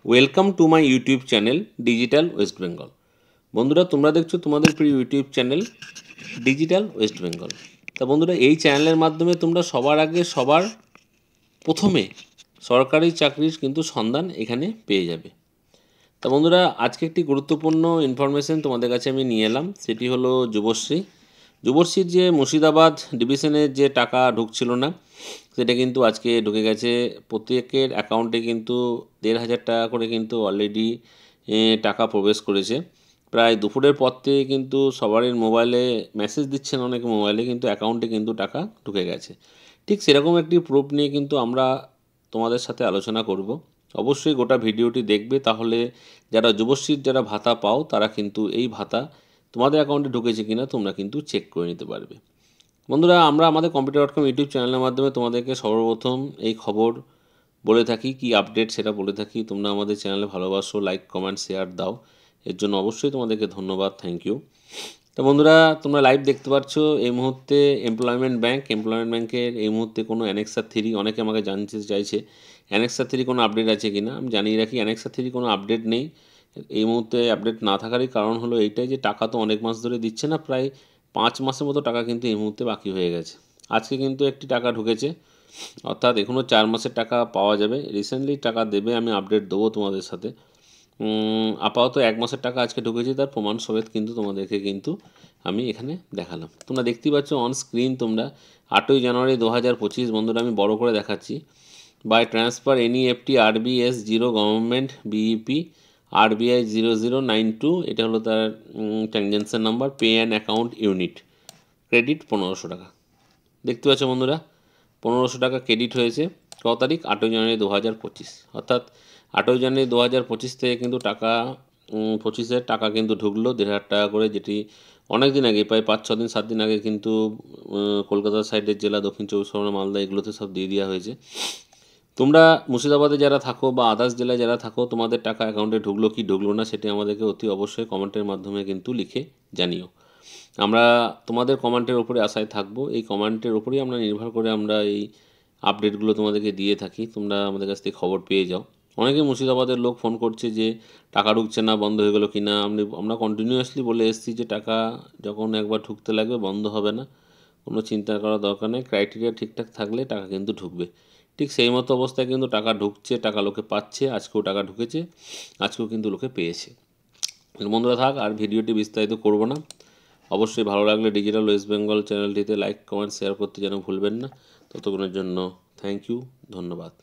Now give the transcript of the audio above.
Welcome to my YouTube channel digital West Bengal. বন্ধুরা, তোমরা দেখছো তোমাদের প্রিয় YouTube channel digital West Bengal. তা বন্ধুরা, এই চ্যানেলের মাধ্যমে তোমরা সবার আগে সবার প্রথমে সরকারি চাকরির কিন্তু সন্ধান এখানে পেয়ে যাবে। তা বন্ধুরা, আজকে একটি গুরুত্বপূর্ণ ইনফরমেশন তোমাদের কাছে আমি নিয়ে এলাম। সেটি হলো যুবশ্রীর যে মুর্শিদাবাদ ডিভিশনের যে টাকা ঢুকছিল না, সেটা কিন্তু আজকে ঢুকে গেছে। প্রত্যেকের অ্যাকাউন্টে কিন্তু ১,৫০০ টাকা করে কিন্তু অলরেডি টাকা প্রবেশ করেছে। প্রায় দুপুরের পর থেকে কিন্তু সবারই মোবাইলে মেসেজ দিচ্ছেন, অনেকে মোবাইলে, কিন্তু অ্যাকাউন্টে কিন্তু টাকা ঢুকে গেছে। ঠিক সেরকম একটি প্রুফ নিয়ে কিন্তু আমরা তোমাদের সাথে আলোচনা করব। অবশ্যই গোটা ভিডিওটি দেখবে, তাহলে যারা যুবশ্রীর যারা ভাতা পাও তারা কিন্তু এই ভাতা তোমাদের অ্যাকাউন্টে ঢুকেছে কিনা তোমরা কিন্তু চেক করে নিতে পারবে। বন্ধুরা, আমরা আমাদের কম্পিউটার.com ইউটিউব চ্যানেলের মাধ্যমে তোমাদেরকে সর্বপ্রথম এই খবর বলে থাকি, কি আপডেট সেটা বলে থাকি। তোমরা আমাদের চ্যানেলে ভালোবাসো, লাইক কমেন্ট শেয়ার দাও, এর জন্য অবশ্যই তোমাদেরকে ধন্যবাদ, থ্যাংক ইউ। তো বন্ধুরা, তোমরা লাইভ দেখতে পাচ্ছ এই মুহূর্তে এমপ্লয়মেন্ট ব্যাংকের এই মুহূর্তে কোনো অ্যানেক্সার 3, অনেকে আমাকে জানতে চাইছে অ্যানেক্সার 3 কোনো আপডেট আছে কি না। আমি জানিয়ে রাখি, অ্যানেক্সার 3 কোনো আপডেট নেই। এই মুহূর্তে আপডেট না থাকারই কারণ হলো এইটাই যে টাকা তো অনেক মাস ধরে দিচ্ছে না, প্রায় 5 মাসের মতো টাকা কিন্তু এই মুহূর্তে বাকি হয়ে গেছে। আজকে কিন্তু একটি টাকা ঢুকেছে, অর্থাৎ এখনও 4 মাসের টাকা পাওয়া যাবে। রিসেন্টলি টাকা দেবে, আমি আপডেট দেবো তোমাদের সাথে। আপাতত 1 মাসের টাকা আজকে ঢুকেছে, তার প্রমাণ সমেত কিন্তু তোমাদেরকে কিন্তু আমি এখানে দেখালাম। তোমরা দেখতেই পাচ্ছ অন স্ক্রিন তোমরা 8ই জানুয়ারি 2025। বন্ধুরা, আমি বড় করে দেখাচ্ছি। By transfer NEFT RBS 0 government BEP RBI 0092, এটা হলো তার transaction number. Pay and account unit credit 1500 টাকা। দেখতে পাচ্ছ বন্ধুরা, 1500 টাকা ক্রেডিট হয়েছে। কত তারিখ? 8ই জানুয়ারি 2025। অর্থাৎ 8ই জানুয়ারি 2025 থেকে কিন্তু টাকা 25-এর টাকা কিন্তু ঢুকলো 1,500 টাকা করে, যেটি অনেক দিন আগে, প্রায় 5-6 দিন 7 দিন আগে কিন্তু কলকাতার সাইডের জেলা, দক্ষিণ চব্বিশ পরগনা, মালদা, এগুলোতে সব দিয়ে দেওয়া হয়েছে। তোমরা মুর্শিদাবাদে যারা থাকো বা আদার্স জেলায় যারা থাকো, তোমাদের টাকা অ্যাকাউন্টে ঢুকলো কি ঢুকলো না সেটি আমাদেরকে অতি অবশ্যই কমেন্টের মাধ্যমে কিন্তু লিখে জানিও। আমরা তোমাদের কমেন্টের ওপরে আশায় থাকবো। এই কমেন্টের ওপরেই আমরা নির্ভর করে আমরা এই আপডেটগুলো তোমাদেরকে দিয়ে থাকি। তোমরা আমাদের কাছ থেকে খবর পেয়ে যাও। অনেকে মুর্শিদাবাদের লোক ফোন করছে যে টাকা ঢুকছে না, বন্ধ হয়ে গেলো কি না। আমরা কন্টিনিউয়াসলি বলে এসেছি যে টাকা যখন একবার ঢুকতে লাগবে বন্ধ হবে না, কোনো চিন্তা করার দরকার নেই। ক্রাইটেরিয়া ঠিকঠাক থাকলে টাকা কিন্তু ঢুকবে। ঠিক সেই মতো অবস্থায় কিন্তু টাকা ঢুকছে, টাকা লোকে পাচ্ছে। আজকেও টাকা ঢুকেছে, আজকেও কিন্তু লোকে পেয়েছে। বন্ধুরা থাক, আর ভিডিওটি বিস্তারিত করব না। অবশ্যই ভালো লাগলে ডিজিটাল ওয়েস্ট বেঙ্গল চ্যানেলটিতে লাইক কমেন্ট শেয়ার করতে যেন ভুলবেন না। ততক্ষণের জন্য থ্যাংক ইউ, ধন্যবাদ।